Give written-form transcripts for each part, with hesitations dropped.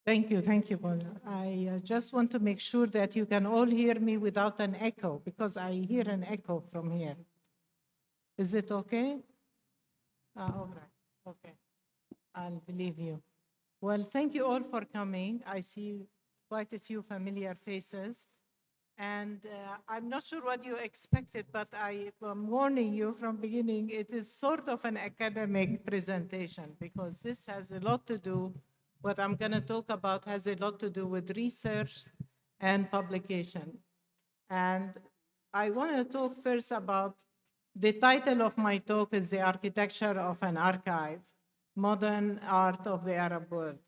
Thank you, Paula. I just want to make sure that you can all hear me without an echo, because I hear an echo from here. Is it okay? All right, okay. I'll believe you. Well, thank you all for coming. I see quite a few familiar faces. And I'm not sure what you expected, but I am warning you from beginning, it is sort of an academic presentation, because this has a lot to do, what I'm going to talk about has a lot to do with research and publication. And I want to talk first about, the title of my talk is The Architecture of an Archive, Modern Art of the Arab World.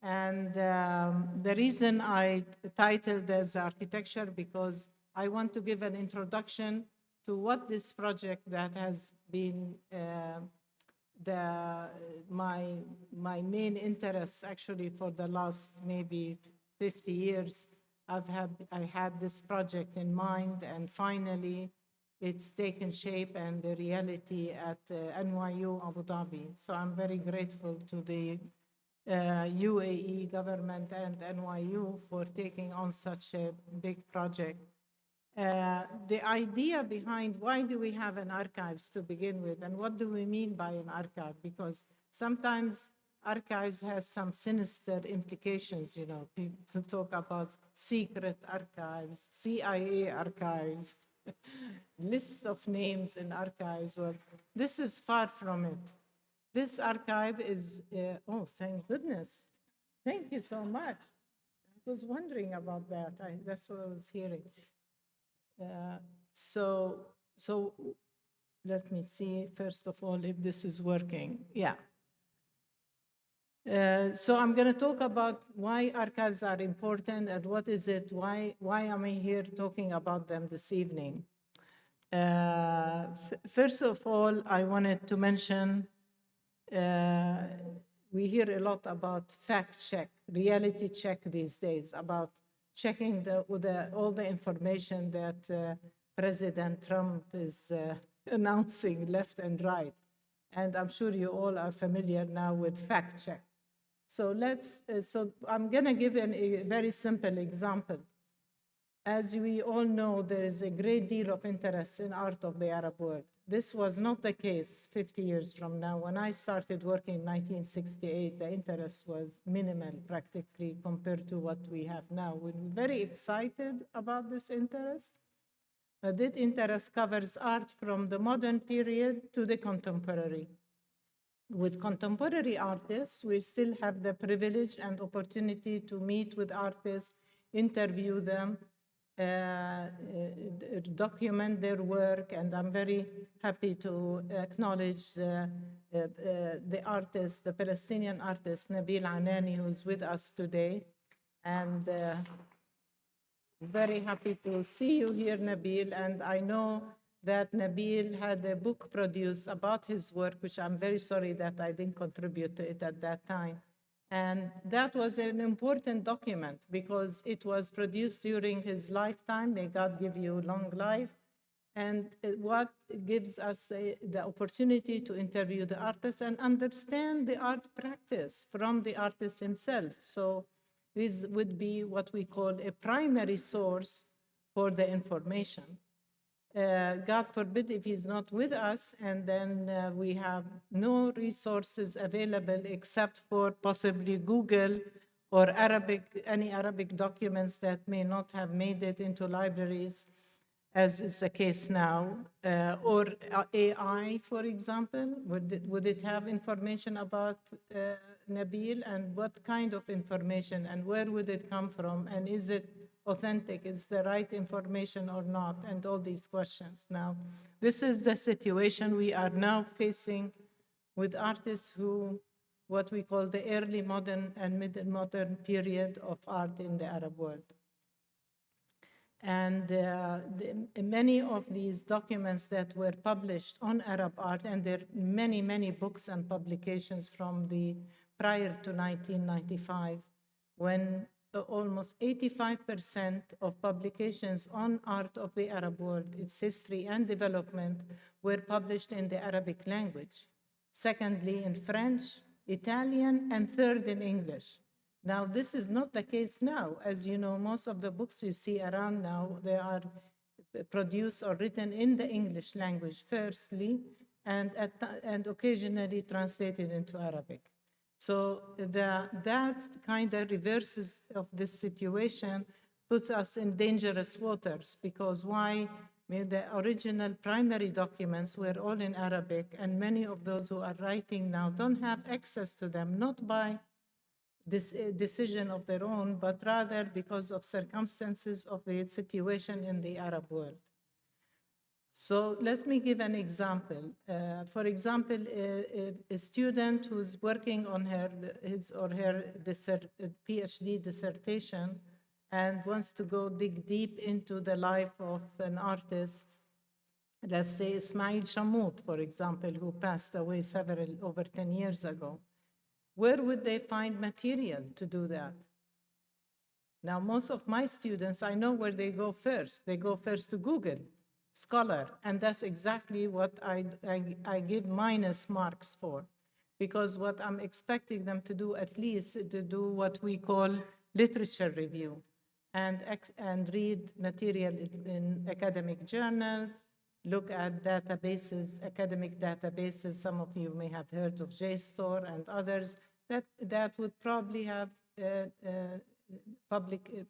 And the reason I titled as architecture, because I want to give an introduction to what this project that has been my main interest actually for the last maybe 50 years. I had this project in mind, and finally it's taken shape and the reality at NYU Abu Dhabi. So I'm very grateful to the UAE government and NYU for taking on such a big project. The idea behind why do we have an archives to begin with, and what do we mean by an archive? Because sometimes archives has some sinister implications, you know, people talk about secret archives, CIA archives, lists of names in archives. Well, this is far from it. This archive is, oh, thank goodness. Thank you so much. I was wondering about that. That's what I was hearing. So let me see, first of all, if this is working. Yeah. So I'm going to talk about why archives are important and what is it, why am I here talking about them this evening. First of all, I wanted to mention we hear a lot about fact check, reality check these days, about checking all the information that President Trump is announcing left and right. And I'm sure you all are familiar now with fact check. So so I'm going to give a very simple example. As we all know, there is a great deal of interest in art of the Arab world. This was not the case 50 years from now. When I started working in 1968, the interest was minimal practically compared to what we have now. We're very excited about this interest. That interest covers art from the modern period to the contemporary. With contemporary artists, we still have the privilege and opportunity to meet with artists, interview them, document their work, and I'm very happy to acknowledge the artist, the Palestinian artist, Nabil Anani, who's with us today. And very happy to see you here, Nabil. And I know that Nabil had a book produced about his work, which I'm very sorry that I didn't contribute to it at that time. And that was an important document because it was produced during his lifetime. May God give you long life. And what gives us the opportunity to interview the artist and understand the art practice from the artist himself. So this would be what we call a primary source for the information. God forbid if he's not with us, and then we have no resources available except for possibly Google or any Arabic documents that may not have made it into libraries, as is the case now, or AI, for example. Would it have information about Nabil, and what kind of information, and where would it come from, and is it authentic, is the right information or not, and all these questions. Now, this is the situation we are now facing with artists who, what we call the early modern and mid-modern period of art in the Arab world. And many of these documents that were published on Arab art, and there are many, many books and publications from the prior to 1995, when almost 85% of publications on art of the Arab world, its history and development, were published in the Arabic language. Secondly, in French, Italian, and third in English. Now, this is not the case now. As you know, most of the books you see around now, they are produced or written in the English language firstly, and occasionally translated into Arabic. So that kind of reverses of this situation puts us in dangerous waters, because why? The original primary documents were all in Arabic, and many of those who are writing now don't have access to them, not by this decision of their own, but rather because of circumstances of the situation in the Arab world. So let me give an example. For example, a student who's working on his or her PhD dissertation and wants to go dig deep into the life of an artist, let's say Ismail Shammout, for example, who passed away over 10 years ago. Where would they find material to do that? Now, most of my students, I know where they go first. They go first to Google Scholar, and that's exactly what I give minus marks for, because what I'm expecting them to do, at least to do what we call literature review, and read material in academic journals, look at databases, academic databases. Some of you may have heard of JSTOR and others that would probably have public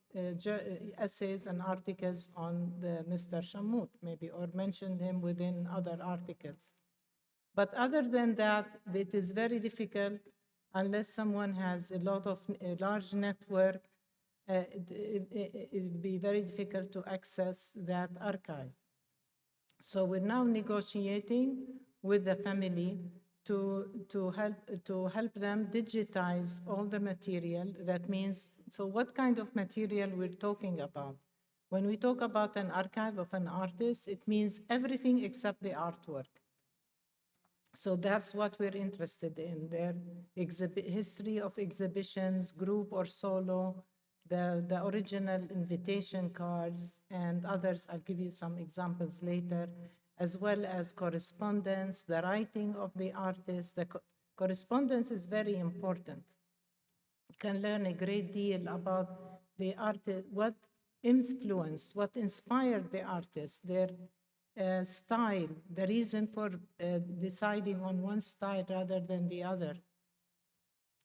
essays and articles on Mr. Shammout, maybe, or mentioned him within other articles. But other than that, it is very difficult unless someone has a large network. It would be very difficult to access that archive. So we're now negotiating with the family to help them digitize all the material. That means, so what kind of material we're talking about? When we talk about an archive of an artist, it means everything except the artwork. So that's what we're interested in, their history of exhibitions, group or solo, the original invitation cards, and others. I'll give you some examples later, as well as correspondence, the writing of the artist. The correspondence is very important. You can learn a great deal about the artist, what influenced, what inspired the artist, their style, the reason for deciding on one style rather than the other.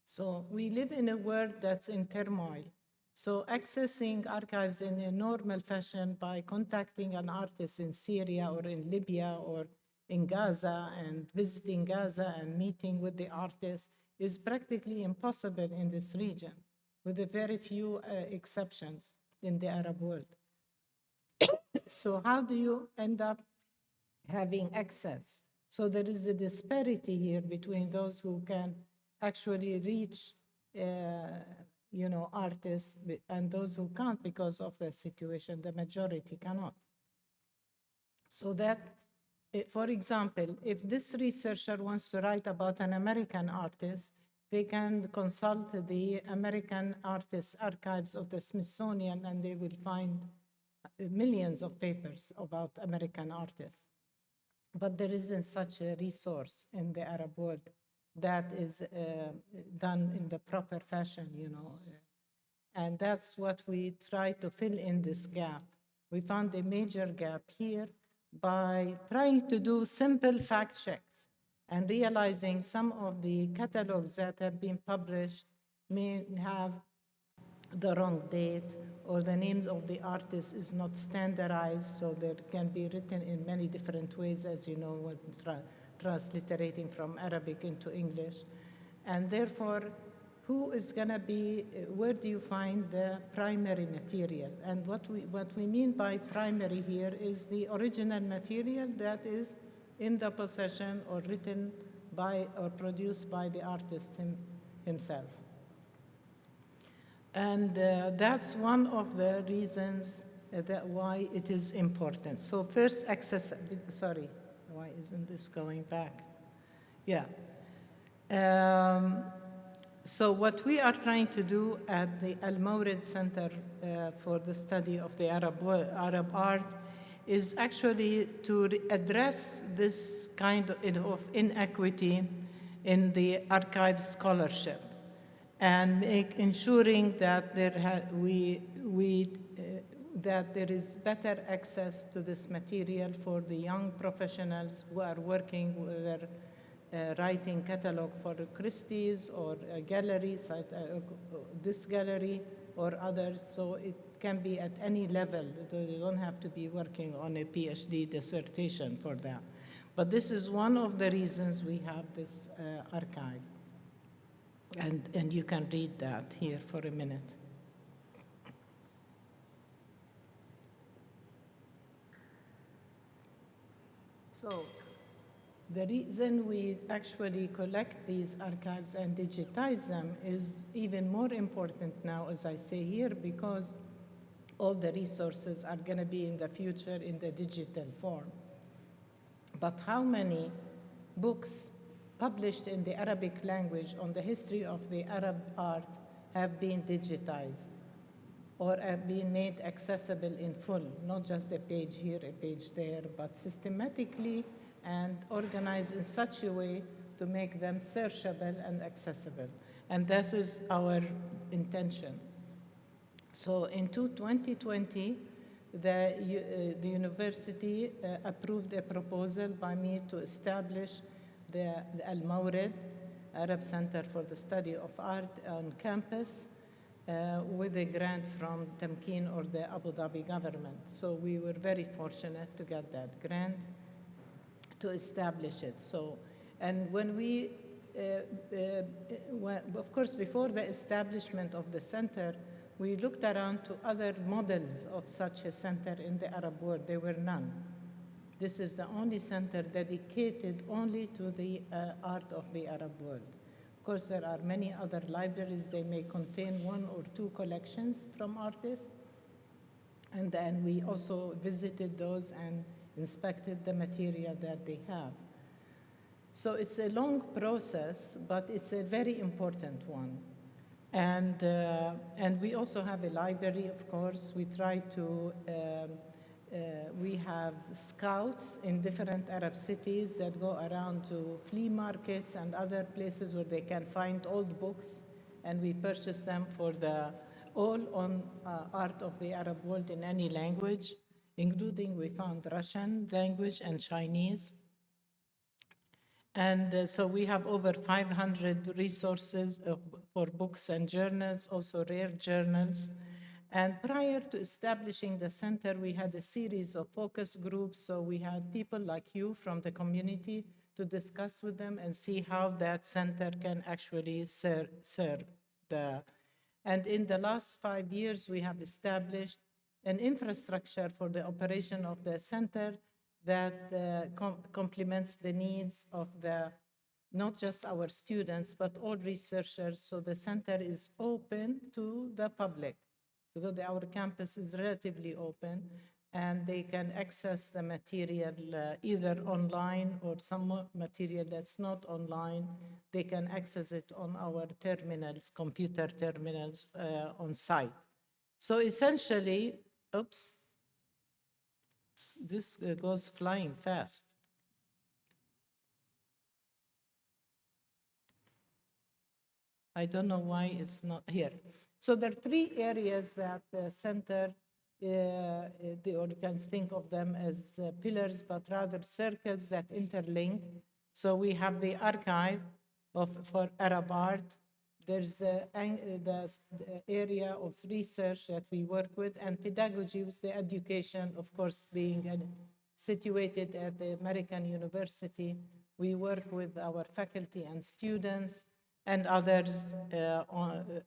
So we live in a world that's in turmoil. So accessing archives in a normal fashion by contacting an artist in Syria or in Libya or in Gaza and visiting Gaza and meeting with the artist is practically impossible in this region, with a very few exceptions in the Arab world. So how do you end up having access? So there is a disparity here between those who can actually reach artists and those who can't because of the situation. The majority cannot. So that, for example, if this researcher wants to write about an American artist, they can consult the American Artists Archives of the Smithsonian, and they will find millions of papers about American artists. But there isn't such a resource in the Arab world that is done in the proper fashion, And that's what we try to fill in this gap. We found a major gap here by trying to do simple fact checks and realizing some of the catalogs that have been published may have the wrong date, or the names of the artists is not standardized, so they can be written in many different ways, as you know, when transliterating from Arabic into English. And therefore, who is going to be, where do you find the primary material? And what we mean by primary here is the original material that is in the possession or written by or produced by the artist himself. And that's one of the reasons that why it is important. So first, sorry, why isn't this going back? Yeah. So what we are trying to do at the Mawrid Center for the study of the Arab art is actually to address this kind of inequity in the archive scholarship. and ensuring that that there is better access to this material for the young professionals who are working, whether writing catalog for Christie's or galleries, this gallery or others. So it can be at any level. You don't have to be working on a PhD dissertation for that. But this is one of the reasons we have this archive. And you can read that here for a minute. So the reason we actually collect these archives and digitize them is even more important now, as I say here, because all the resources are going to be in the future in the digital form. But how many books published in the Arabic language on the history of the Arab art have been digitized or have been made accessible in full, not just a page here, a page there, but systematically and organized in such a way to make them searchable and accessible. And this is our intention. So in 2020, the university approved a proposal by me to establish the Mawrid Arab Center for the Study of Art on campus with a grant from Tamkeen or the Abu Dhabi government. So we were very fortunate to get that grant to establish it. So, and when we, of course, before the establishment of the center, we looked around to other models of such a center in the Arab world. There were none. This is the only center dedicated only to the art of the Arab world. Of course, there are many other libraries. They may contain one or two collections from artists. And then we also visited those and inspected the material that they have. So it's a long process, but it's a very important one. And we also have a library, of course. We try to, we have scouts in different Arab cities that go around to flea markets and other places where they can find old books, and we purchase them for all on art of the Arab world in any language, including we found Russian language and Chinese. And so we have over 500 resources for books and journals, also rare journals. And prior to establishing the center, we had a series of focus groups. So we had people like you from the community to discuss with them and see how that center can actually serve the. And in the last 5 years, we have established an infrastructure for the operation of the center that complements the needs of not just our students, but all researchers. So the center is open to the public. So our campus is relatively open, and they can access the material either online or some material that's not online. They can access it on our terminals, computer terminals on site. So essentially, oops. This goes flying fast. I don't know why it's not here. So there are 3 areas that the center, or you can think of them as pillars, but rather circles that interlink. So we have the archive for Arab art. There's the area of research that we work with, and pedagogy with the education, of course, being situated at the American University. We work with our faculty and students and others,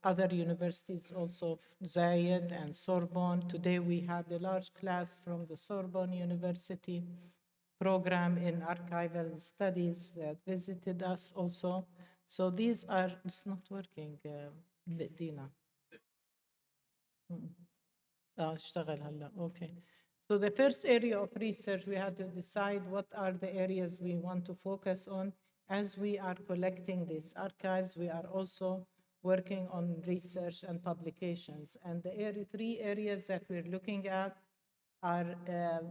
other universities also, Zayed and Sorbonne. Today we had a large class from the Sorbonne University program in archival studies that visited us also. So these are, it's not working, Dina. اشتغل هلا, okay. So the first area of research, we had to decide what are the areas we want to focus on. As we are collecting these archives, we are also working on research and publications. And the 3 areas that we're looking at are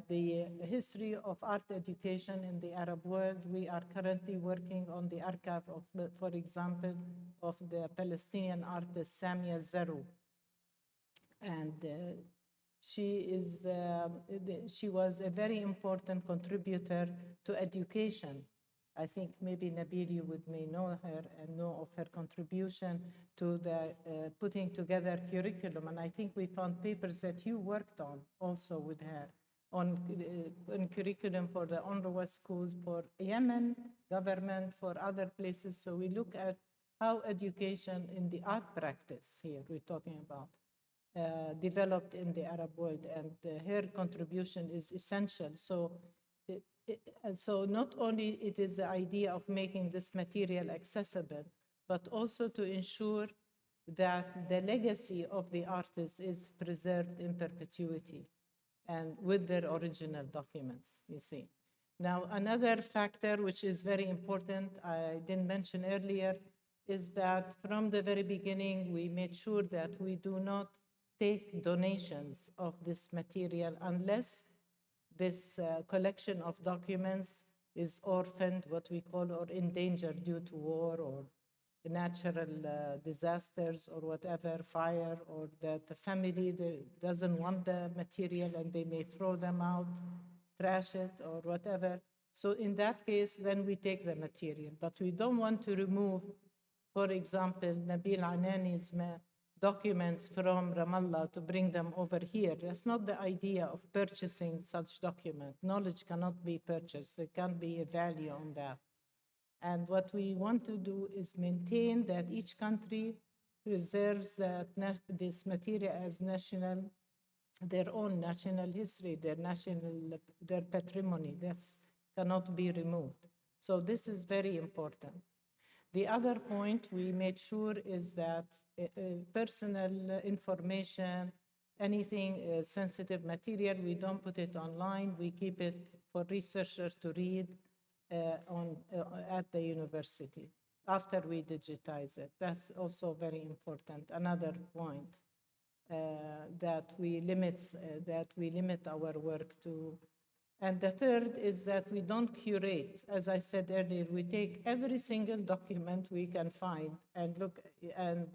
the history of art education in the Arab world. We are currently working on the archive of, for example, of the Palestinian artist Samia Zaru. And she was a very important contributor to education. I think maybe Nabil, you may know her and know of her contribution to the putting together curriculum. And I think we found papers that you worked on also with her on curriculum for the UNRWA schools, for Yemen government, for other places. So we look at how education in the art practice here we're talking about developed in the Arab world, and her contribution is essential. So and so not only it is the idea of making this material accessible, but also to ensure that the legacy of the artist is preserved in perpetuity and with their original documents, you see. Now, another factor which is very important, I didn't mention earlier, is that from the very beginning, we made sure that we do not take donations of this material unless this collection of documents is orphaned, what we call, or endangered due to war or natural disasters or whatever, fire, or that the family doesn't want the material and they may throw them out, trash it, or whatever. So in that case, then we take the material. But we don't want to remove, for example, Nabil Anani's documents from Ramallah to bring them over here. That's not the idea of purchasing such document. Knowledge cannot be purchased. There can't be a value on that. And what we want to do is maintain that each country preserves this material as national, their own national history, their patrimony. That cannot be removed. So this is very important. The other point we made sure is that personal information, anything sensitive material, we don't put it online. We keep it for researchers to read at the university after we digitize it. That's also very important. Another point that we limit our work to. And the third is that we don't curate. As I said earlier, we take every single document we can find and look, and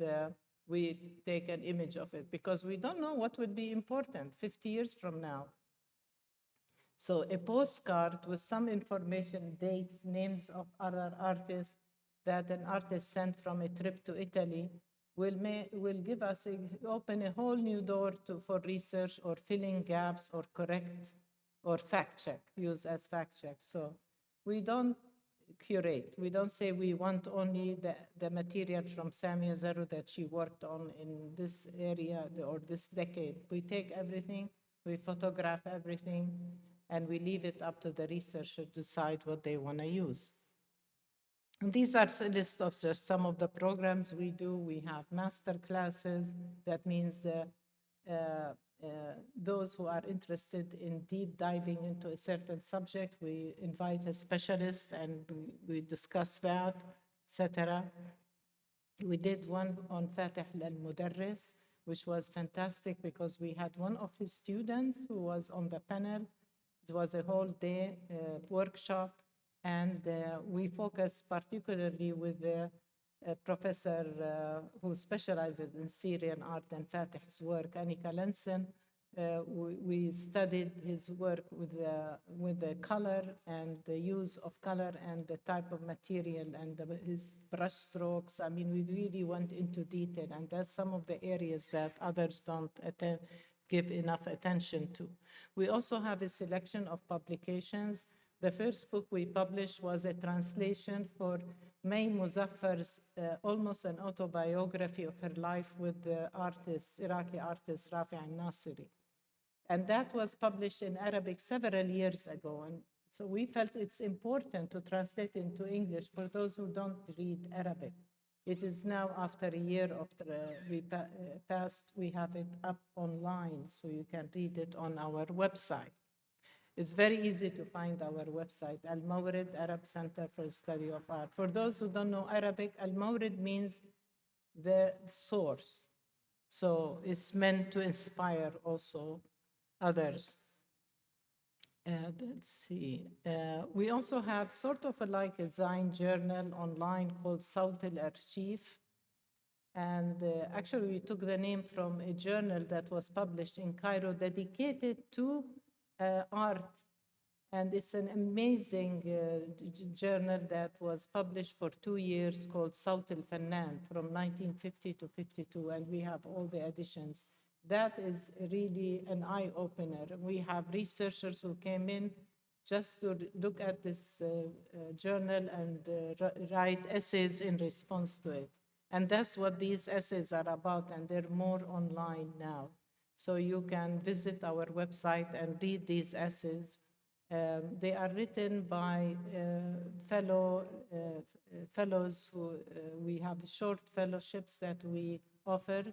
we take an image of it because we don't know what would be important 50 years from now. So a postcard with some information, dates, names of other artists that an artist sent from a trip to Italy will give us open a whole new door for research or filling gaps or correct or fact check, use as fact check. So we don't curate. We don't say we want only the material from Samia Zaru that she worked on in this area or this decade. We take everything, we photograph everything, and we leave it up to the researcher to decide what they want to use. And these are a list of just some of the programs we do. We have master classes. That means those who are interested in deep diving into a certain subject, we invite a specialist and we discuss that, etc. We did one on Fatih al-Mudarris, which was fantastic because we had one of his students who was on the panel. It was a whole day workshop, and we focused particularly with the professor who specializes in Syrian art and Fatih's work, Annika Lensen. We studied his work with the color and the use of color and the type of material and his brush strokes. I mean, we really went into detail, and that's some of the areas that others don't give enough attention to. We also have a selection of publications. The first book we published was a translation for May Muzaffar's almost an autobiography of her life with the artist, Iraqi artist Rafi al-Nasiri. And that was published in Arabic several years ago. And so we felt it's important to translate into English for those who don't read Arabic. It is now, after a year after we passed, we have it up online, so you can read it on our website. It's very easy to find our website, Mawrid Arab Center for the Study of Art. For those who don't know Arabic, Mawrid means the source. So it's meant to inspire also others. Let's see. We also have sort of like a design journal online called Sawt al-Archiv. And actually, we took the name from a journal that was published in Cairo dedicated to art. And it's an amazing journal that was published for 2 years called Sawt al-Fannan from 1950 to 52. And we have all the editions. That is really an eye-opener. We have researchers who came in just to look at this journal and write essays in response to it. And that's what these essays are about, and they're more online now. So you can visit our website and read these essays. They are written by fellows who we have short fellowships that we offer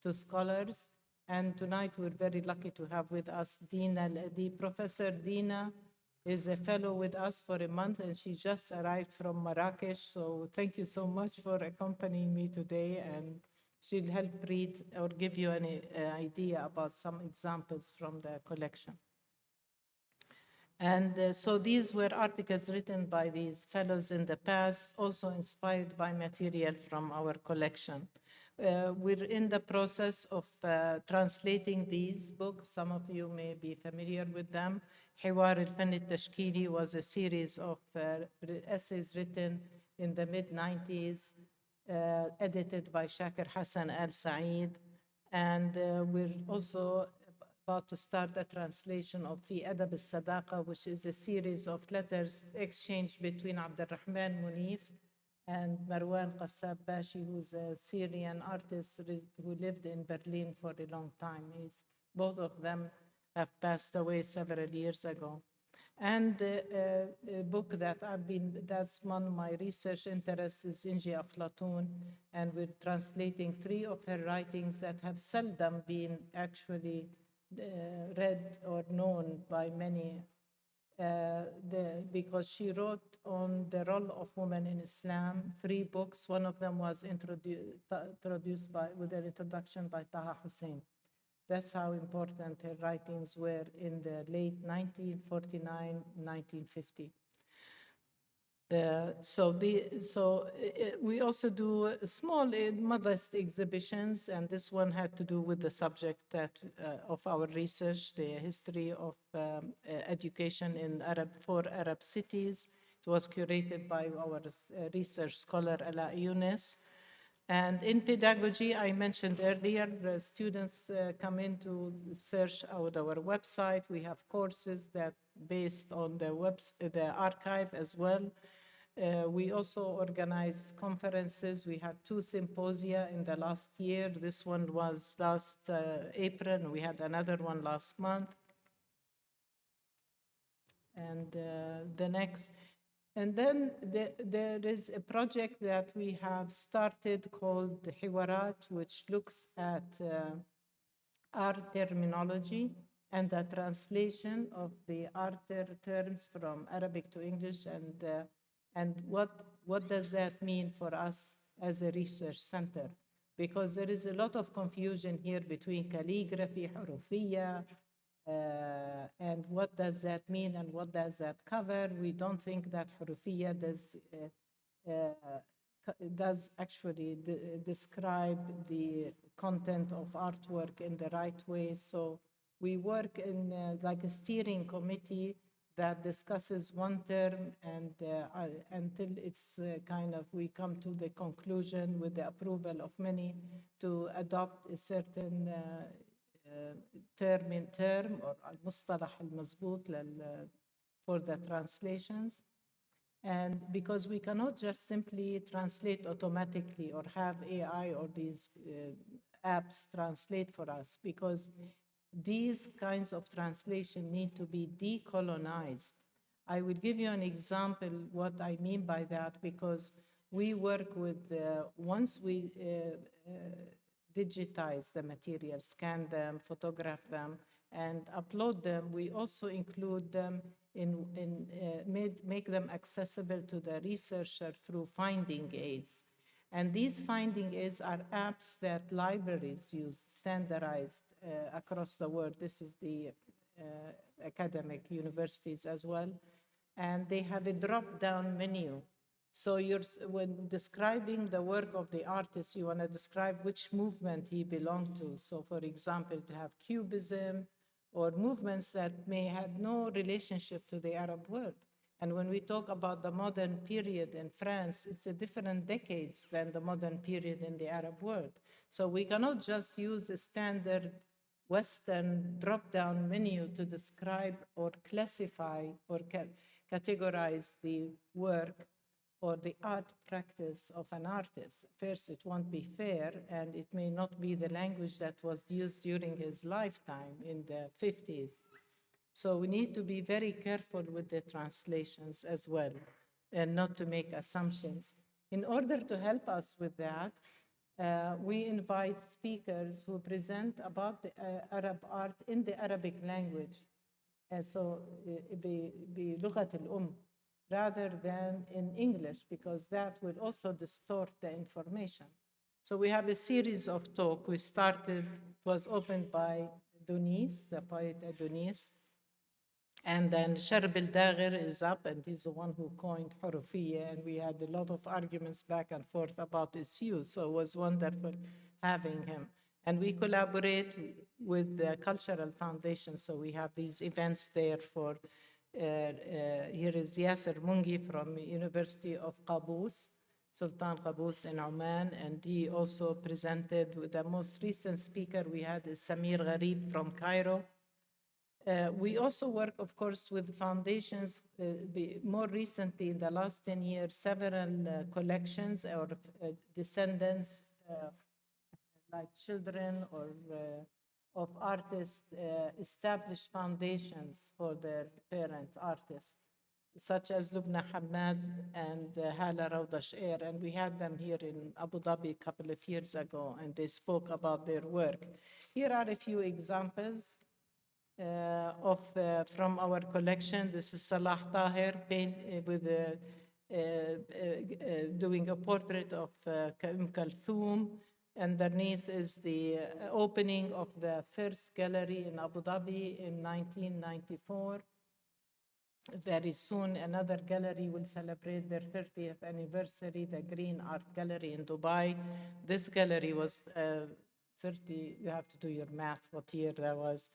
to scholars. And tonight we're very lucky to have with us Dina Al-Adi. Professor Dina is a fellow with us for a month, and she just arrived from Marrakesh. So thank you so much for accompanying me today, and she'll help read or give you an idea about some examples from the collection. And so these were articles written by these fellows in the past, also inspired by material from our collection. We're in the process of translating these books. Some of you may be familiar with them. حوار الفن التشكيلي was a series of essays written in the mid-90s, edited by Shakir Hassan Al Saeed. And we're also about to start a translation of في أدب الصداقة, which is a series of letters exchanged between Abdurrahman Munif and Marwan Qassab Bashi, who's a Syrian artist who lived in Berlin for a long time. Both of them have passed away several years ago. And a book that that's one of my research interests is Inji Aflatun, and we're translating 3 of her writings that have seldom been actually read or known by many, because she wrote on the role of women in Islam, 3 books. One of them was introduced with an introduction by Taha Hussein. That's how important her writings were in the late 1949, 1950. We also do small, modest exhibitions, and this one had to do with the subject of our research, the history of education in 4 Arab cities. It was curated by our research scholar, Ala Yunus. And in pedagogy, I mentioned earlier, students come in to search out our website. We have courses that based on the archive as well. We also organize conferences. We had 2 symposia in the last year. This one was last April, and we had another one last month. And the next. And then there is a project that we have started called Hiwarat, which looks at art terminology and the translation of the art terms from Arabic to English, and what does that mean for us as a research center? Because there is a lot of confusion here between calligraphy, hurufiyya, and what does that mean and what does that cover? We don't think that hurufiyya does actually describe the content of artwork in the right way. So we work in like a steering committee that discusses one term, and until it's we come to the conclusion with the approval of many to adopt a certain term or المصطلح المضبوط for the translations. And because we cannot just simply translate automatically or have AI or these apps translate for us, because these kinds of translation need to be decolonized. I will give you an example what I mean by that, because we work with, once we digitize the material, scan them, photograph them, and upload them, we also include them make them accessible to the researcher through finding aids. And these finding aids are apps that libraries use, standardized across the world. This is the academic universities as well. And they have a drop-down menu. So when describing the work of the artist, you want to describe which movement he belonged to. So for example, to have Cubism or movements that may have no relationship to the Arab world. And when we talk about the modern period in France, it's a different decades than the modern period in the Arab world. So we cannot just use a standard Western drop-down menu to describe or classify or categorize the work or the art practice of an artist. First, it won't be fair, and it may not be the language that was used during his lifetime in the 50s. So we need to be very careful with the translations as well, and not to make assumptions. In order to help us with that, we invite speakers who present about the Arab art in the Arabic language. So بلغة الأم, rather than in English, because that will also distort the information. So we have a series of talk. We started, it was opened by Dunis, the poet Dunis, and then Sharb al-Daghir is up, and he's the one who coined Hurufiyya, and we had a lot of arguments back and forth about its use, so it was wonderful having him. And we collaborate with the Cultural Foundation, so we have these events there for, here is Yasser Mungi from University of Qaboos, Sultan Qaboos in Oman, and he also presented with the most recent speaker we had is Samir Gharib from Cairo. We also work, of course, with foundations. More recently, in the last 10 years, several collections or descendants, like children or of artists, established foundations for their parent artists, such as Lubna Hamad and Hala Rawda Shair. And we had them here in Abu Dhabi a couple of years ago, and they spoke about their work. Here are a few examples from our collection. This is Salah Tahir with doing a portrait of Kulthum. Underneath is the opening of the first gallery in Abu Dhabi in 1994. Very soon, another gallery will celebrate their 30th anniversary, the Green Art Gallery in Dubai. This gallery was 30, you have to do your math, what year that was.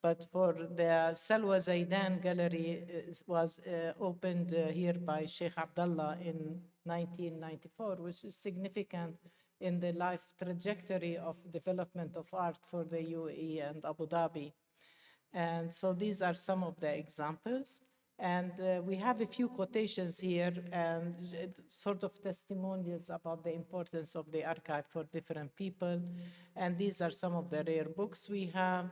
But for the Salwa Zaidan Gallery was opened here by Sheikh Abdullah in 1994, which is significant in the life trajectory of development of art for the UAE and Abu Dhabi. And so these are some of the examples. And we have a few quotations here and sort of testimonials about the importance of the archive for different people. And these are some of the rare books we have.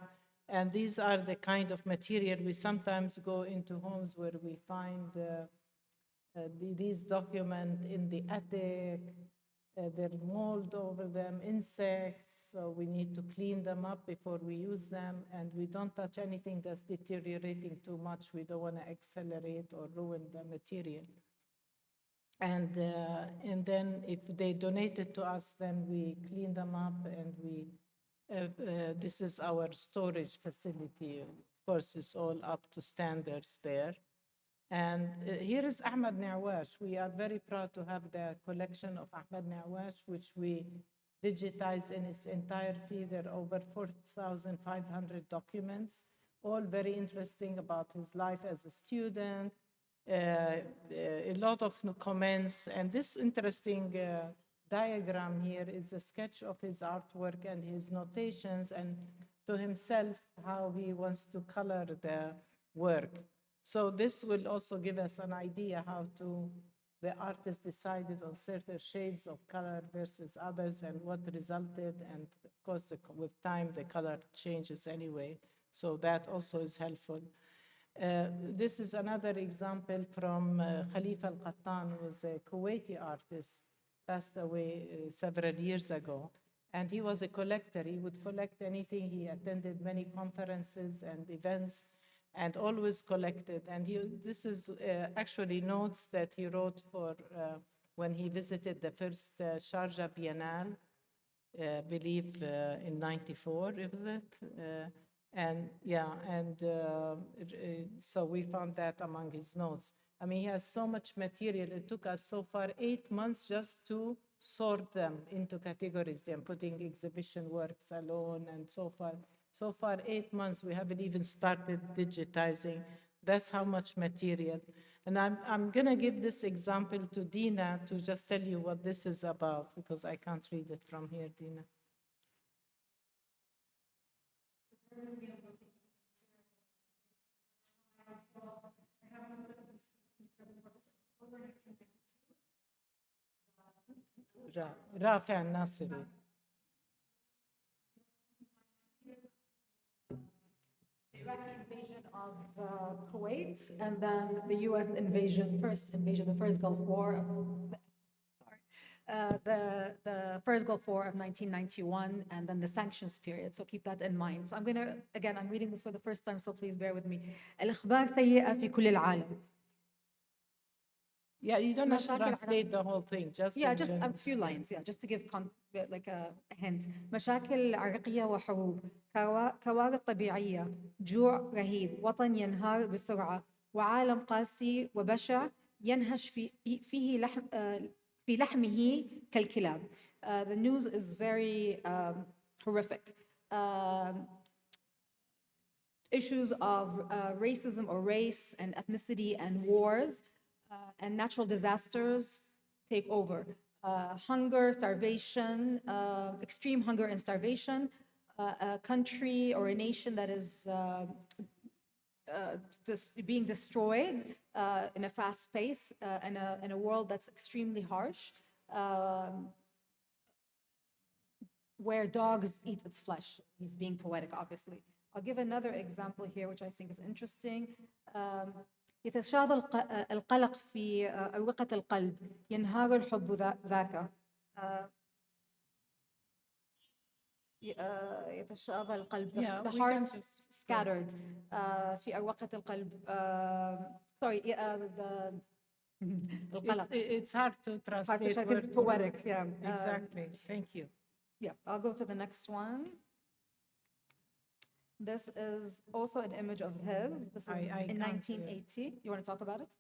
And these are the kind of material we sometimes go into homes where we find these documents in the attic, they're mold over them, insects, so we need to clean them up before we use them, and we don't touch anything that's deteriorating too much. We don't want to accelerate or ruin the material. And then if they donate it to us, then we clean them up, and we this is our storage facility. Of course, it's all up to standards there. And here is Ahmad Nawash. We are very proud to have the collection of Ahmad Nawash, which we digitize in its entirety. There are over 4,500 documents, all very interesting about his life as a student, a lot of comments. And this interesting diagram here is a sketch of his artwork and his notations, and to himself how he wants to color the work. So this will also give us an idea how the artist decided on certain shades of color versus others and what resulted. And of course, with time, the color changes anyway. So that also is helpful. This is another example from Khalifa Al-Qattan, who was a Kuwaiti artist, passed away several years ago. And he was a collector. He would collect anything. He attended many conferences and events and always collected. And this is actually notes that he wrote for when he visited the first Sharjah Biennale, believe in 94, is it? And yeah, and so we found that among his notes. I mean, he has so much material. It took us so far 8 months just to sort them into categories and putting exhibition works alone and so far. So far, 8 months, we haven't even started digitizing. That's how much material. And I'm going to give this example to Dina to just tell you what this is about, because I can't read it from here, Dina. رافع الناصري. Iraqi invasion of Kuwait, and then the U.S. invasion, the first Gulf War. The first Gulf War of 1991, and then the sanctions period. So keep that in mind. So I'm reading this for the first time, so please bear with me. الأخبار سيئة في كل العالم. Yeah, you don't have to translate the whole thing. Just a few lines. Yeah, just to give like a hint. مشاكل عرقية وحروب، كوارث طبيعية، جوع رهيب، وطن ينهار بسرعة، وعالم قاسي وبشع ينهش فيه في لحمه كالكلاب. The news is very horrific. Issues of racism or race and ethnicity and wars and natural disasters take over. Hunger, starvation, extreme hunger and starvation, a country or a nation that is just being destroyed in a fast pace, in a world that's extremely harsh, where dogs eat its flesh. He's being poetic, obviously. I'll give another example here, which I think is interesting. يتشاظى القلق في أروقة القلب، ينهار الحب ذاك. يتشاظى القلب. The heart scattered في أروقة القلب. Sorry, القلق. It's hard to translate. It's hard to it's poetic, yeah. Exactly. Thank you. Yeah, I'll go to the next one. This is also an image of his. This is in 1980. You want to talk about it?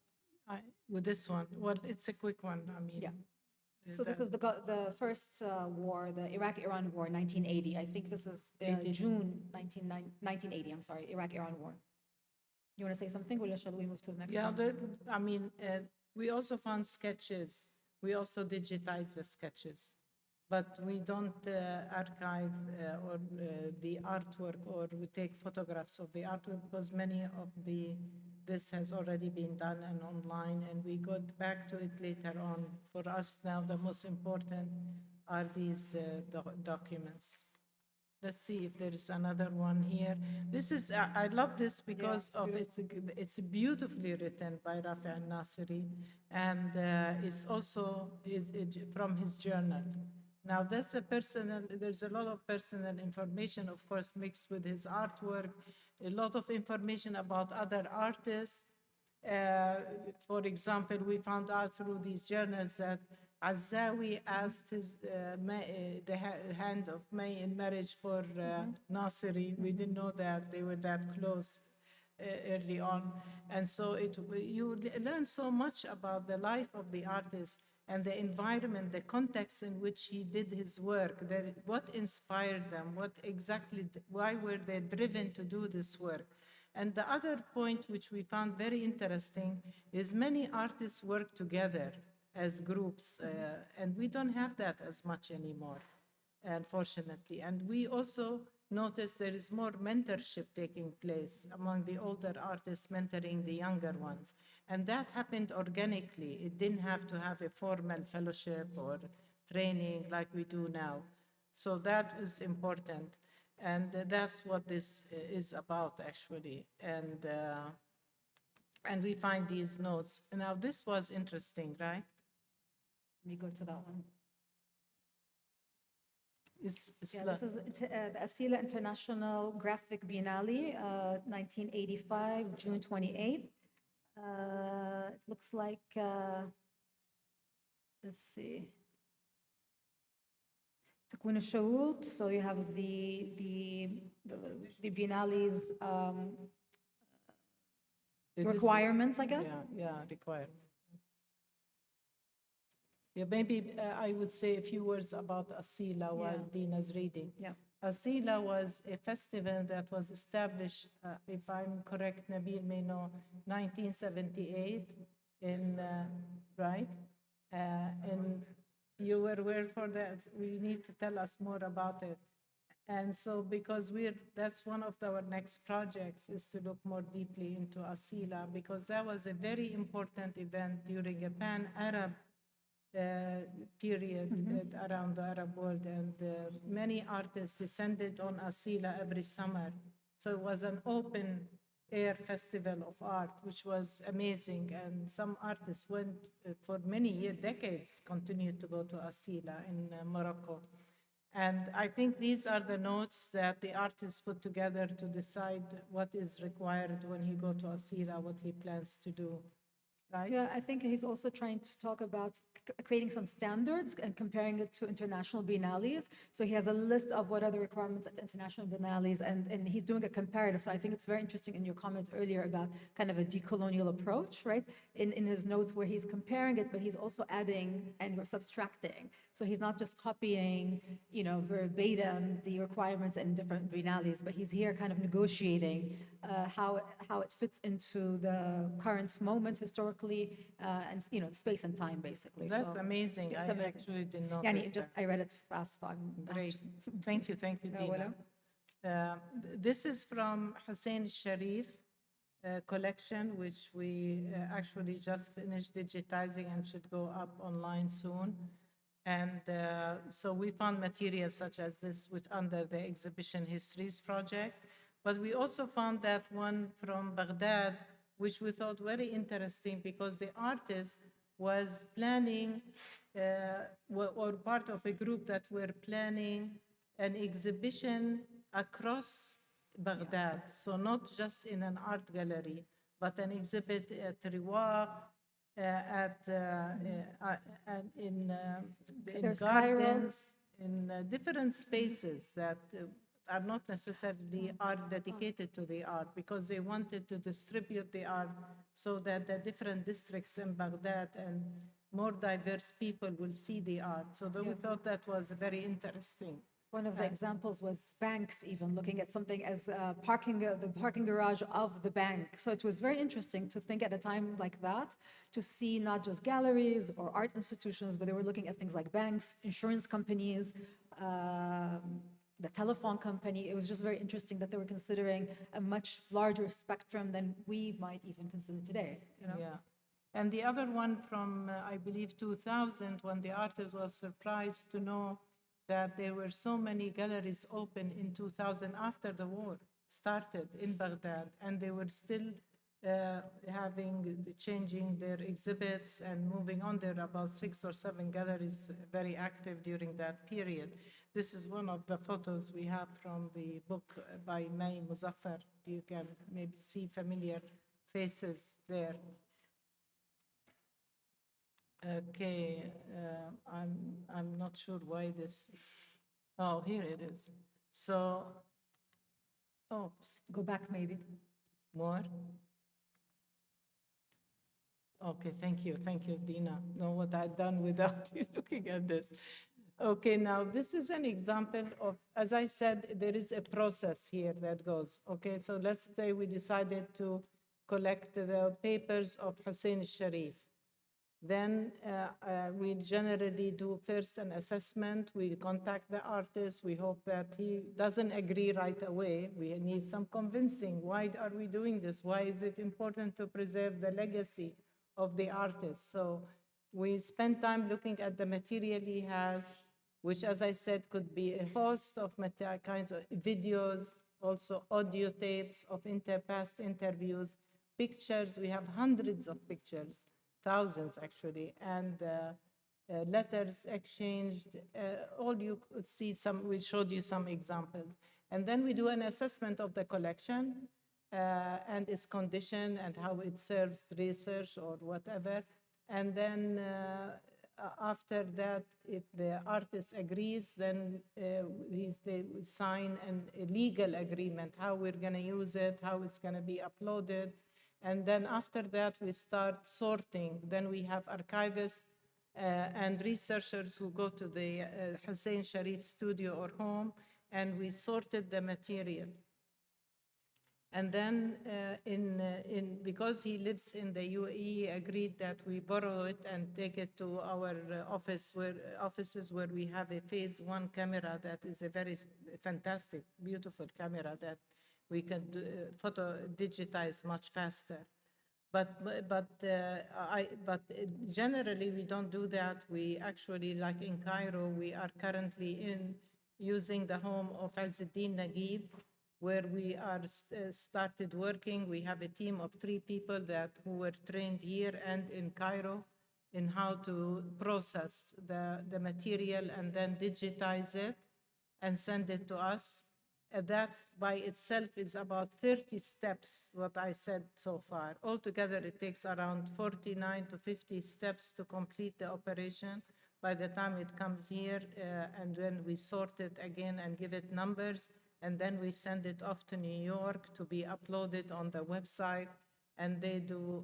With this one? Well, it's a quick one. I mean, yeah. So this is the first war, the Iraq-Iran war, 1980. I think this is June 1980. I'm sorry, Iraq-Iran war. You want to say something, or shall we move to the next one? I mean, we also found sketches. We also digitized the sketches. But we don't archive or the artwork, or we take photographs of the artwork, because many of this has already been done and online, and we got back to it later on. For us now, the most important are these documents. Let's see if there is another one here. This is, I love this because it's beautifully written by Rafi al-Nasiri, and it's also from his journal. Now, there's a lot of personal information, of course, mixed with his artwork, a lot of information about other artists. For example, we found out through these journals that Azzawi asked the hand of May in marriage for Nasiri. We didn't know that they were that close early on. And so you learn so much about the life of the artist and the environment, the context in which he did his work, what inspired them, why were they driven to do this work. And the other point which we found very interesting is many artists work together as groups, and we don't have that as much anymore, unfortunately. And we also notice there is more mentorship taking place among the older artists, mentoring the younger ones. And that happened organically. It didn't have to have a formal fellowship or training like we do now. So that is important. And that's what this is about, actually. And we find these notes. Now, this was interesting, right? Let me go to that one. This is the Asila International Graphic Biennale, 1985, June 28th. It looks like, let's see. تكوين الشروط, so you have the Biennale's It is- requirements, I guess. Yeah, required. Yeah, maybe I would say a few words about Asila while Dina's reading. Yeah. Asila was a festival that was established, if I'm correct, Nabil may know, 1978 in, right? And you were aware for that. We need to tell us more about it. And so because that's one of our next projects is to look more deeply into Asila, because that was a very important event during a pan-Arab period around the Arab world, and many artists descended on Asila every summer. So it was an open air festival of art, which was amazing. And some artists went for many years, decades, continued to go to Asila in Morocco. And I think these are the notes that the artists put together to decide what is required when he go to Asila, what he plans to do. Right? Yeah, I think he's also trying to talk about creating some standards and comparing it to international biennales. So he has a list of what are the requirements at international biennales, and he's doing a comparative. So I think it's very interesting in your comment earlier about kind of a decolonial approach, right? In his notes where he's comparing it, but he's also adding and subtracting. So he's not just copying, verbatim the requirements in different biennales, but he's here kind of negotiating how it fits into the current moment historically, and space and time basically. That's amazing. It's I amazing. actually did not. I read it fast. Great. Thank you, Dina. This is from Hussein Sharif collection, which we actually just finished digitizing and should go up online soon. And so we found materials such as this under the Exhibition Histories project. But we also found that one from Baghdad, which we thought very interesting because the artist was planning or part of a group that were planning an exhibition across Baghdad. So not just in an art gallery, but an exhibit at Riwaq, in gardens, in different spaces that are not necessarily art dedicated to the art, because they wanted to distribute the art so that the different districts in Baghdad and more diverse people will see the art. So we thought that was very interesting. One of the examples was banks, even looking at something as the parking garage of the bank. So it was very interesting to think at a time like that, to see not just galleries or art institutions, but they were looking at things like banks, insurance companies, the telephone company. It was just very interesting that they were considering a much larger spectrum than we might even consider today. Yeah. And the other one from, I believe, 2000, when the artist was surprised to know that there were so many galleries open in 2000 after the war started in Baghdad, and they were still changing their exhibits and moving on. There are about 6 or 7 galleries very active during that period. This is one of the photos we have from the book by May Muzaffar. You can maybe see familiar faces there. Okay, I'm not sure why this is. Oh, here it is. So, Go back maybe. More? Okay, thank you, Dina. Know what I've done without you looking at this. Okay, now this is an example of, as I said, there is a process here that goes. Okay, so let's say we decided to collect the papers of Hussein Sharif. Then we generally do first an assessment. We contact the artist. We hope that he doesn't agree right away. We need some convincing. Why are we doing this? Why is it important to preserve the legacy of the artist? So we spend time looking at the material he has, which, as I said, could be a host of kinds of videos, also audio tapes of past interviews, pictures. We have hundreds of pictures. Thousands, actually, and letters exchanged. All you could see we showed you some examples. And then we do an assessment of the collection and its condition and how it serves research or whatever. And then after that, if the artist agrees, then they sign a legal agreement, how we're going to use it, how it's going to be uploaded. And then after that, we start sorting. Then we have archivists and researchers who go to the Hussein Sharif studio or home, and we sorted the material. And then because he lives in the UAE, he agreed that we borrow it and take it to our offices where we have a phase 1 camera that is a very fantastic, beautiful camera that we can photo digitize much faster. But generally we don't do that. We actually, like in Cairo, we are currently using the home of Azzeddin Naguib, where we are started working. We have a team of 3 people who were trained here and in Cairo in how to process the material and then digitize it and send it to us. That by itself is about 30 steps, what I said so far. Altogether, it takes around 49 to 50 steps to complete the operation. By the time it comes here, and then we sort it again and give it numbers, and then we send it off to New York to be uploaded on the website, and they do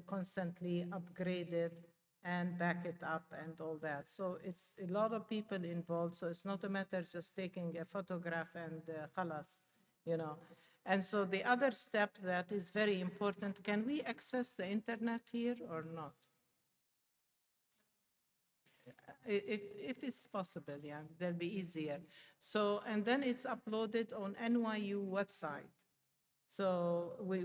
constantly upgrade it and back it up and all that. So it's a lot of people involved, so it's not a matter just taking a photograph and khalas, you know. And so the other step that is very important, can we access the internet here or not? If it's possible, yeah, that'll be easier. So, and then it's uploaded on NYU website. So where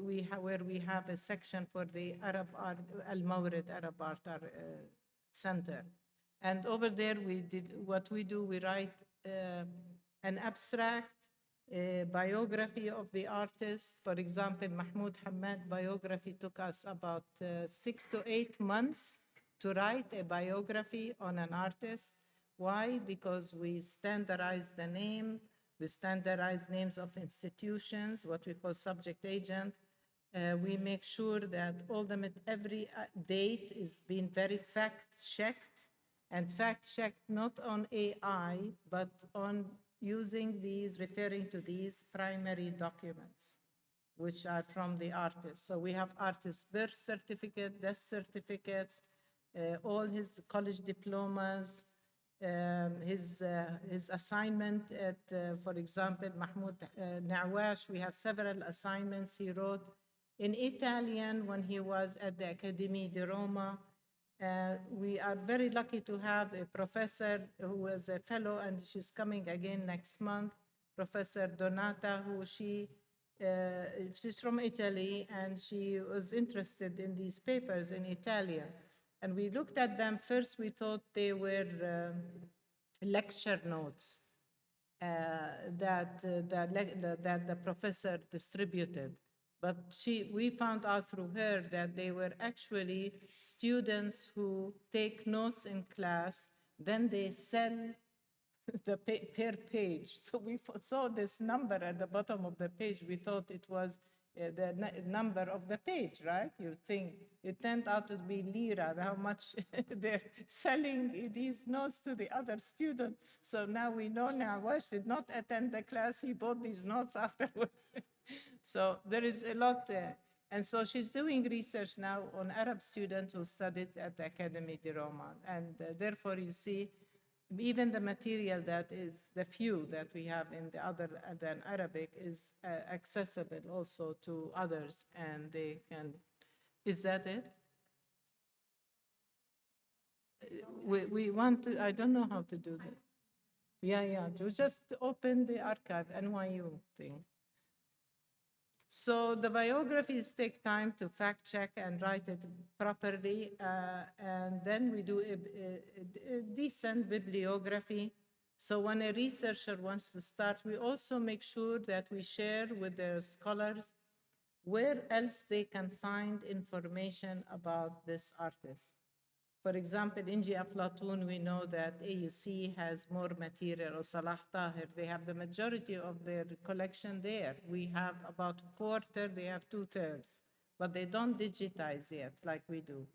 we have a section for the Arab Art, Mawrid Arab Center. And over there what we do, we write an abstract, a biography of the artist. For example, Mahmoud Hamad biography took us about 6 to 8 months to write a biography on an artist. Why? Because we standardize the name, we standardize names of institutions, what we call subject agent. We make sure that every date is being very fact-checked, and fact-checked not on AI, but on using referring to these primary documents, which are from the artist. So we have artist birth certificate, death certificates, all his college diplomas, his assignment at, for example, Mahmoud Nawash, we have several assignments he wrote in Italian when he was at the Accademia di Roma. We are very lucky to have a professor who was a fellow, and she's coming again next month, Professor Donata, who she's from Italy, and she was interested in these papers in Italian. And we looked at them. First, we thought they were lecture notes that the professor distributed. But we found out through her that they were actually students who take notes in class, then they sell per page. So we saw this number at the bottom of the page. We thought it was the number of the page, right? You think it turned out to be lira, how much they're selling these notes to the other students. So now we know Nawash did not attend the class, he bought these notes afterwards. So there is a lot, and so she's doing research now on Arab students who studied at the Academy di Roma, and therefore you see, even the material that is the few that we have in the other than Arabic is accessible also to others, and they can. Is that it? We want to. I don't know how to do that. Yeah. Just open the archive, NYU thing. So the biographies take time to fact check and write it properly, and then we do a decent bibliography. So when a researcher wants to start, we also make sure that we share with the scholars where else they can find information about this artist. For example, in Aflatun, we know that AUC has more material, or Salah Tahir, they have the majority of their collection there. We have about a quarter, they have 2/3, but they don't digitize yet like we do.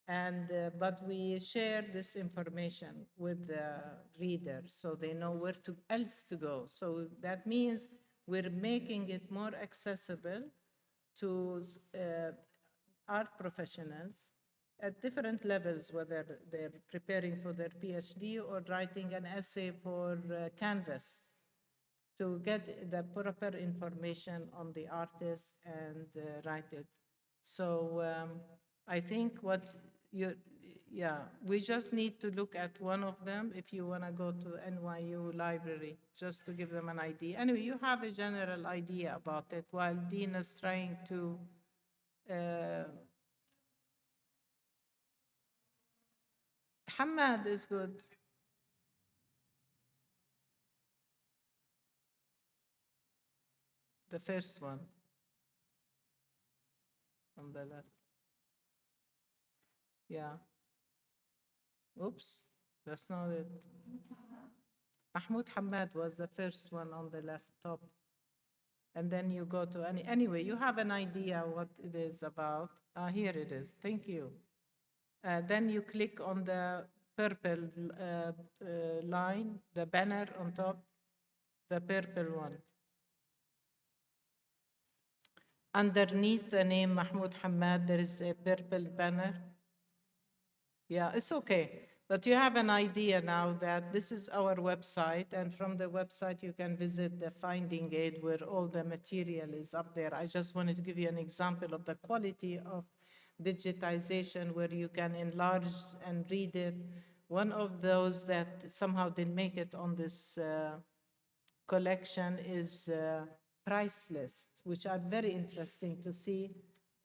And, but we share this information with the reader so they know where else to go. So that means we're making it more accessible to art professionals at different levels, whether they're preparing for their PhD or writing an essay for Canvas, to get the proper information on the artist and write it. So I think we just need to look at one of them if you want to go to NYU library, just to give them an idea. Anyway, you have a general idea about it while Dina's trying to Hamad is good. The first one on the left. Yeah. Oops, that's not it. Mahmoud Hamad was the first one on the left top. And then you go to anyway, you have an idea what it is about. Here it is. Thank you. Then you click on the purple line, the banner on top, the purple one. Underneath the name Mahmoud Hamad, there is a purple banner. Yeah, it's okay. But you have an idea now that this is our website, and from the website you can visit the finding aid where all the material is up there. I just wanted to give you an example of the quality of digitization where you can enlarge and read it. One of those that somehow didn't make it on this collection is price list, which are very interesting to see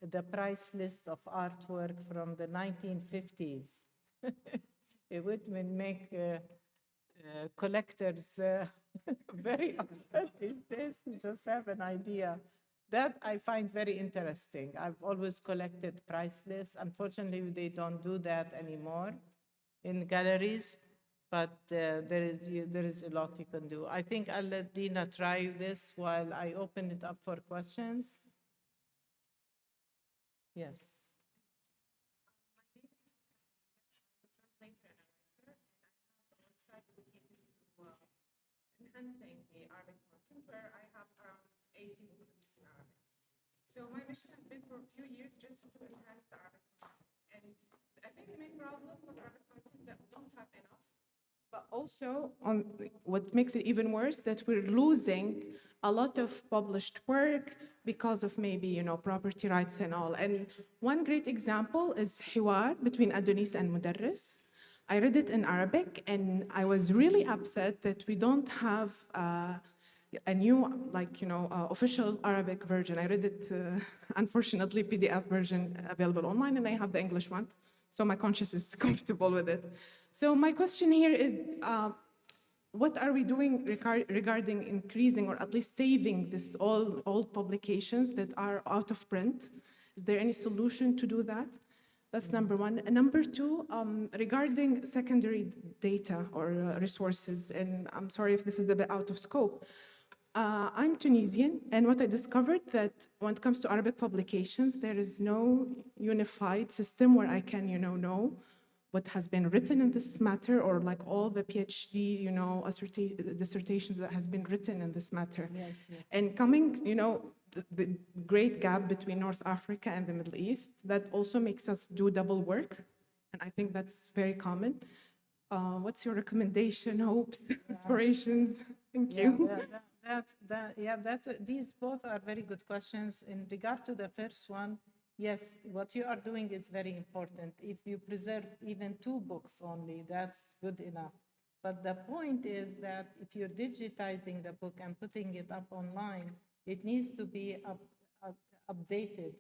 the price list of artwork from the 1950s. It would make collectors very upset these days to just have an idea. That I find very interesting. I've always collected price lists. Unfortunately, they don't do that anymore in galleries, but there is a lot you can do. I think I'll let Dina try this while I open it up for questions. Yes. Enhancing the Arabic content, where I have around 80 books in Arabic. So my mission has been for a few years just to enhance the Arabic content. And I think the main problem with Arabic content that we don't have enough. But also, what makes it even worse, that we're losing a lot of published work because of maybe, property rights and all. And one great example is Hiwar between Adonis and Mudarris. I read it in Arabic, and I was really upset that we don't have a new, official Arabic version. I read it, unfortunately, PDF version available online, and I have the English one. So my conscience is comfortable with it. So my question here is, what are we doing regarding increasing or at least saving this old publications that are out of print? Is there any solution to do that? That's number one. And number two, regarding secondary data or resources, and I'm sorry if this is a bit out of scope. I'm Tunisian, and what I discovered that when it comes to Arabic publications, there is no unified system where I can, know what has been written in this matter, or like all the PhD, dissertations that has been written in this matter. Yes, yes. And coming, the great gap between North Africa and the Middle East, that also makes us do double work. And I think that's very common. What's your recommendation, hopes, inspirations? Thank you. These both are very good questions. In regard to the first one, yes, what you are doing is very important. If you preserve even 2 books only, that's good enough. But the point is that if you're digitizing the book and putting it up online, it needs to be updated.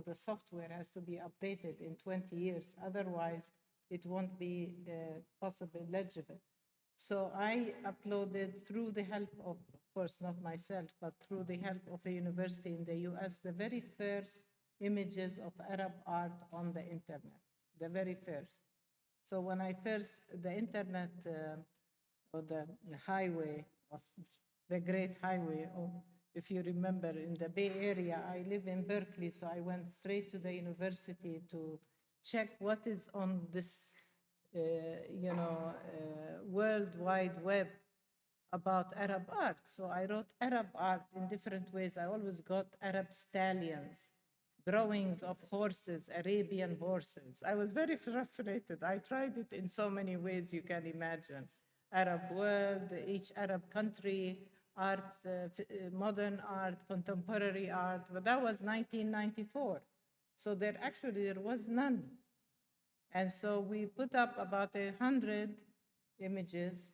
The software has to be updated in 20 years. Otherwise, it won't be possible legible. So I uploaded, through the help of course, not myself, but through the help of a university in the US, the very first images of Arab art on the internet, the very first. So when the internet, or the highway, of the great highway, if you remember, in the Bay Area, I live in Berkeley, so I went straight to the university to check what is on this, World Wide Web about Arab art. So I wrote Arab art in different ways. I always got Arab stallions, drawings of horses, Arabian horses. I was very frustrated. I tried it in so many ways you can imagine. Arab world, each Arab country, art, modern art, contemporary art, but that was 1994. So there was none. And so we put up about 100 images.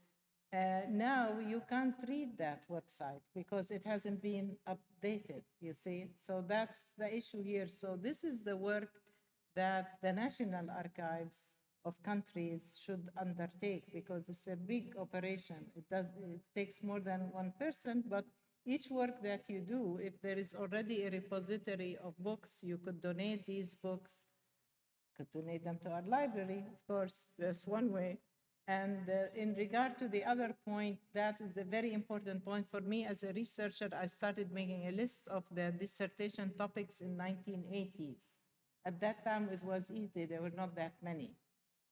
Now you can't read that website because it hasn't been updated, you see? So that's the issue here. So this is the work that the National Archives of countries should undertake because it's a big operation. It takes more than one person, but each work that you do, if there is already a repository of books, you could donate these books, could donate them to our library, of course, that's one way. And in regard to the other point, that is a very important point for me as a researcher. I started making a list of the dissertation topics in 1980s. At that time, it was easy. There were not that many.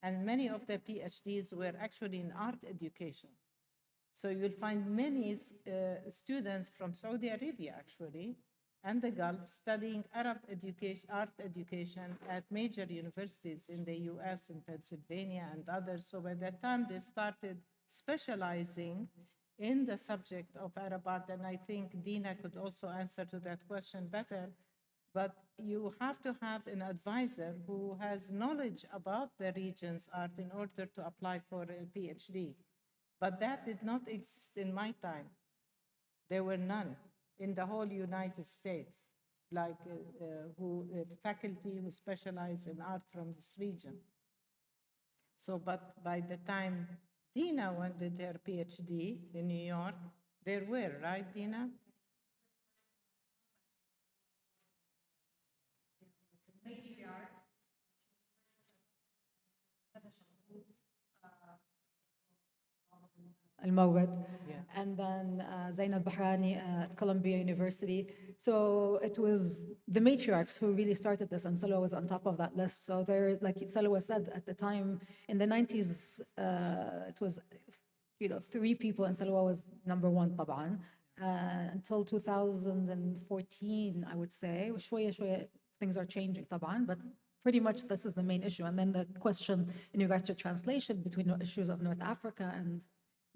And many of the PhDs were actually in art education. So you'll find many students from Saudi Arabia, actually, and the Gulf studying Arab education, art education at major universities in the US and Pennsylvania and others. So by that time, they started specializing in the subject of Arab art. And I think Dina could also answer to that question better. But you have to have an advisor who has knowledge about the region's art in order to apply for a PhD. But that did not exist in my time. There were none in the whole United States, like faculty who specialize in art from this region. So, but by the time Dina went did her PhD in New York, there were, right, Dina? Mawrid, and then Zainab Bahrani at Columbia University. So it was the matriarchs who really started this, and Salwa was on top of that list. So there, like Salwa said, at the time in the 90s, it was, 3 people, and Salwa was number 1, طبعا. Until 2014, I would say. شوية things are changing, طبعا, but pretty much this is the main issue. And then the question in regards to translation between the issues of North Africa and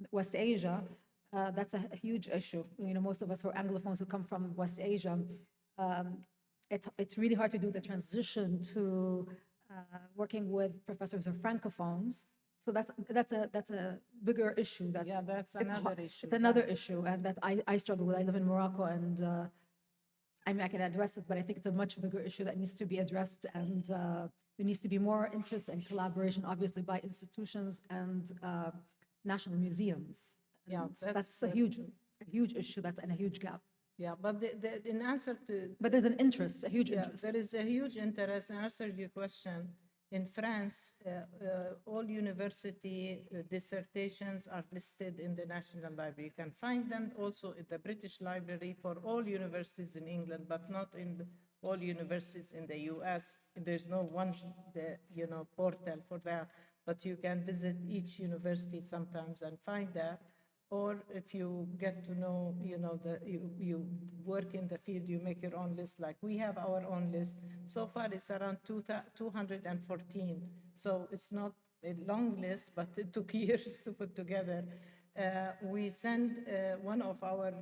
West Asia, that's a huge issue. Most of us who are Anglophones who come from West Asia, it's really hard to do the transition to working with professors of Francophones. So that's a bigger issue. That's another issue. It's another issue, and that I struggle with. I live in Morocco, and I mean, I can address it, but I think it's a much bigger issue that needs to be addressed, and there needs to be more interest and collaboration, obviously, by institutions and national museums. That's a huge issue. That's and a huge gap. Yeah, but in answer to... But there's an interest, a huge interest. There is a huge interest. In answer to your question, in France, all university dissertations are listed in the National Library. You can find them also in the British Library for all universities in England, but not in all universities in the US. There's no one, portal for that, but you can visit each university sometimes and find that. Or if you get to know, you work in the field, you make your own list, like we have our own list. So far, it's around 214. So it's not a long list, but it took years to put together. We sent one of our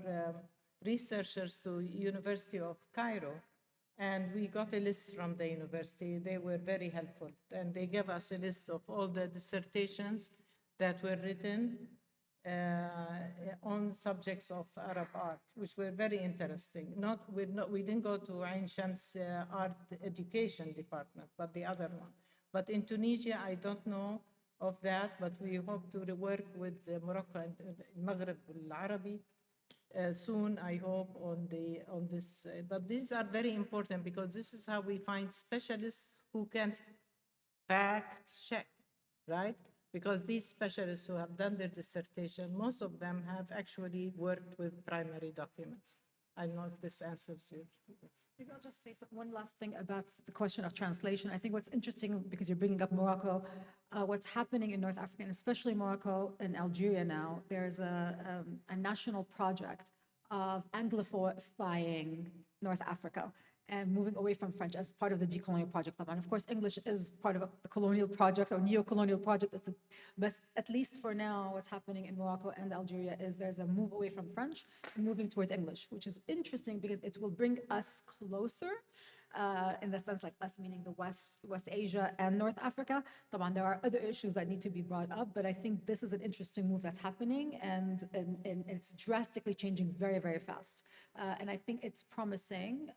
researchers to University of Cairo, and we got a list from the university. They were very helpful, and they gave us a list of all the dissertations that were written on subjects of Arab art, which were very interesting. We didn't go to Ain Shams art education department, but the other one. But in Tunisia, I don't know of that, but we hope to work with Morocco and Maghreb al-Arabi soon, I hope, on this. But these are very important because this is how we find specialists who can fact check, right? Because these specialists who have done their dissertation, most of them have actually worked with primary documents. I don't know if this answers you. Maybe I'll just say one last thing about the question of translation. I think what's interesting, because you're bringing up Morocco, what's happening in North Africa, and especially Morocco and Algeria now, there's a national project of Anglifying North Africa and moving away from French as part of the decolonial project. And of course, English is part of the colonial project or neo-colonial project. But at least for now, what's happening in Morocco and Algeria is there's a move away from French and moving towards English, which is interesting because it will bring us closer in the sense like us meaning the West Asia and North Africa. There are other issues that need to be brought up, but I think this is an interesting move that's happening and it's drastically changing very, very fast. And I think it's promising.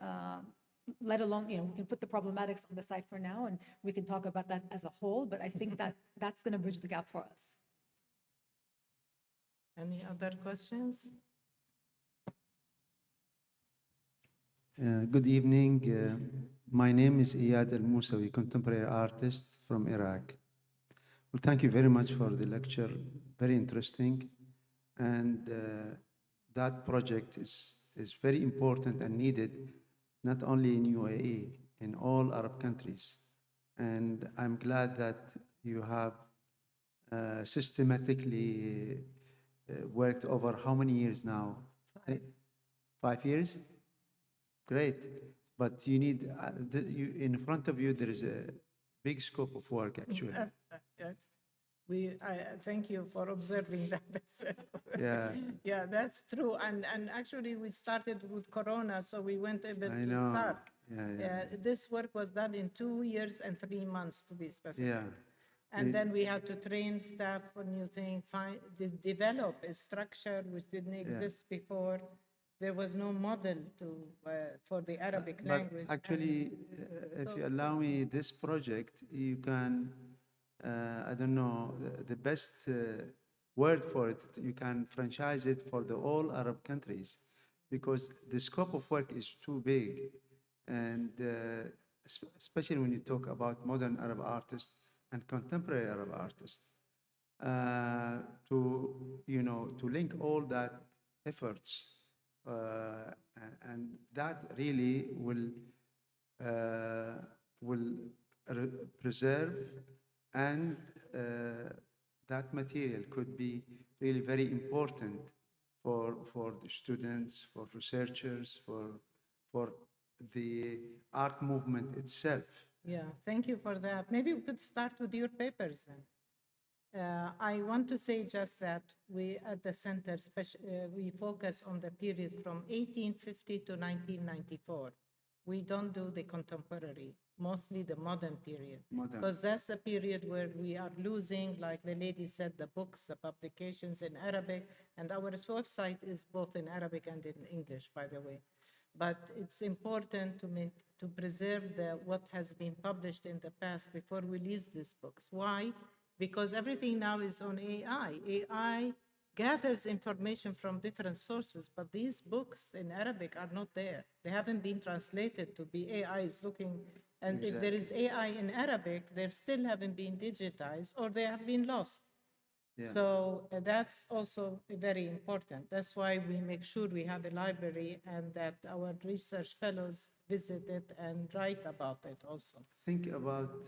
Let alone, we can put the problematics on the side for now and we can talk about that as a whole, but I think that that's going to bridge the gap for us. Any other questions? Good evening. My name is Iyad Al-Musawi, contemporary artist from Iraq. Well, thank you very much for the lecture. Very interesting. And that project is very important and needed, not only in UAE, in all Arab countries. And I'm glad that you have systematically worked over how many years now? 5 years? Great. But you need, in front of you, there is a big scope of work, actually. I thank you for observing that. Yeah. Yeah, that's true. And actually, we started with Corona, so we weren't able to start. Yeah. This work was done in 2 years and 3 months, to be specific. Yeah. And then we had to train staff for new things, develop a structure which didn't exist before. There was no model for the Arabic language. Actually, if you allow me, this project, you can, I don't know, the best word for it, you can franchise it for the all Arab countries because the scope of work is too big. And especially when you talk about modern Arab artists and contemporary Arab artists, to link all that efforts, and that really will preserve, and that material could be really very important for the students, for researchers, for the art movement itself. Yeah, thank you for that. Maybe we could start with your papers then. I want to say just that we at the center, we focus on the period from 1850 to 1994. We don't do the contemporary, mostly the modern period. Because that's the period where we are losing, like the lady said, the books, the publications in Arabic, and our website is both in Arabic and in English, by the way. But it's important to preserve what has been published in the past before we lose these books. Why? Because everything now is on AI. AI gathers information from different sources, but these books in Arabic are not there. They haven't been translated to be AI is looking, and exactly. If there is AI in Arabic, they still haven't been digitized or they have been lost. Yeah. So that's also very important. That's why we make sure we have a library and that our research fellows visit it and write about it also. Think about,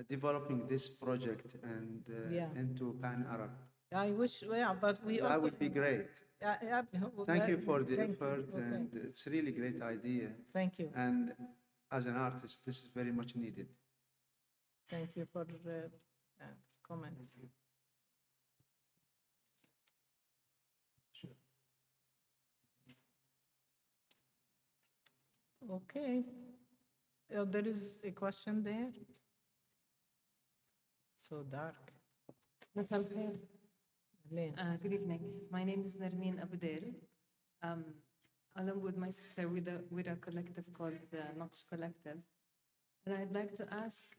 developing this project and into Pan-Arab. I wish, but we also... That would be great. Thank you for the effort, and it's a really great idea. Thank you. And as an artist, this is very much needed. Thank you for the comment. Sure. Okay. There is a question there. So dark. مساء الخير. Good evening. My name is Nermeen Abu Dhabi. Along with my sister, with a collective called the Naqsh Collective. And I'd like to ask,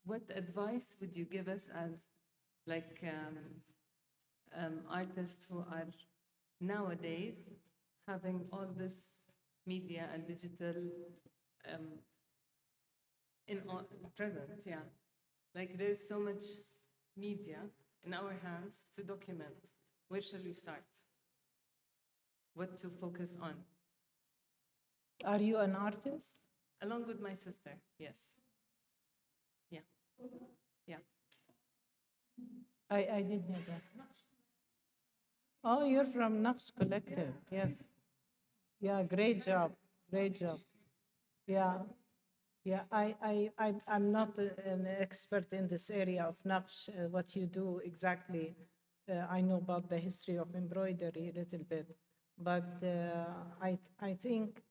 what advice would you give us as artists who are nowadays having all this media and digital present, there's so much media in our hands to document. Where shall we start? what to focus on. Are you an artist? Along with my sister, yes. Yeah. Yeah. I didn't hear that. Oh, you're from Naqsh Collective. Yes. Yeah, great job. Great job. Yeah. Yeah, I'm not an expert in this area of Naqsh, what you do exactly. I know about the history of embroidery a little bit, but I think,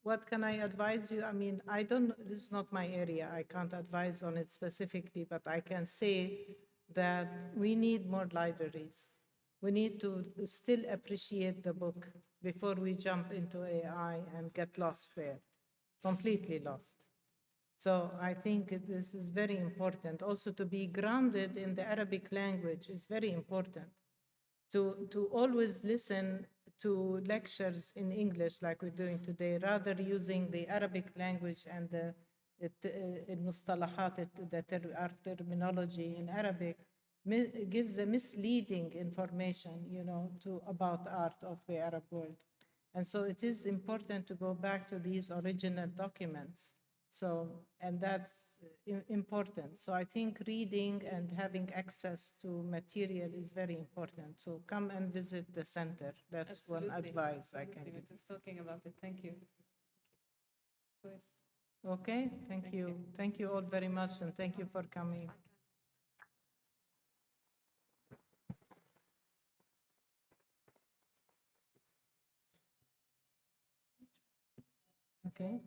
what can I advise you? I mean, I don't, this is not my area. I can't advise on it specifically, but I can say that we need more libraries. We need to still appreciate the book before we jump into AI and get lost there, completely lost. So I think this is very important. Also, to be grounded in the Arabic language is very important. To always listen to lectures in English like we're doing today, rather using the Arabic language and the المصطلحات, our terminology in Arabic, gives a misleading information, about art of the Arab world. And so it is important to go back to these original documents. So, and that's important. So I think reading and having access to material is very important. So come and visit the center. That's Absolutely. one advice I can We were give. just talking about it. Thank you. Of course. Okay, thank you. Thank you all very much, and thank you for coming. Okay.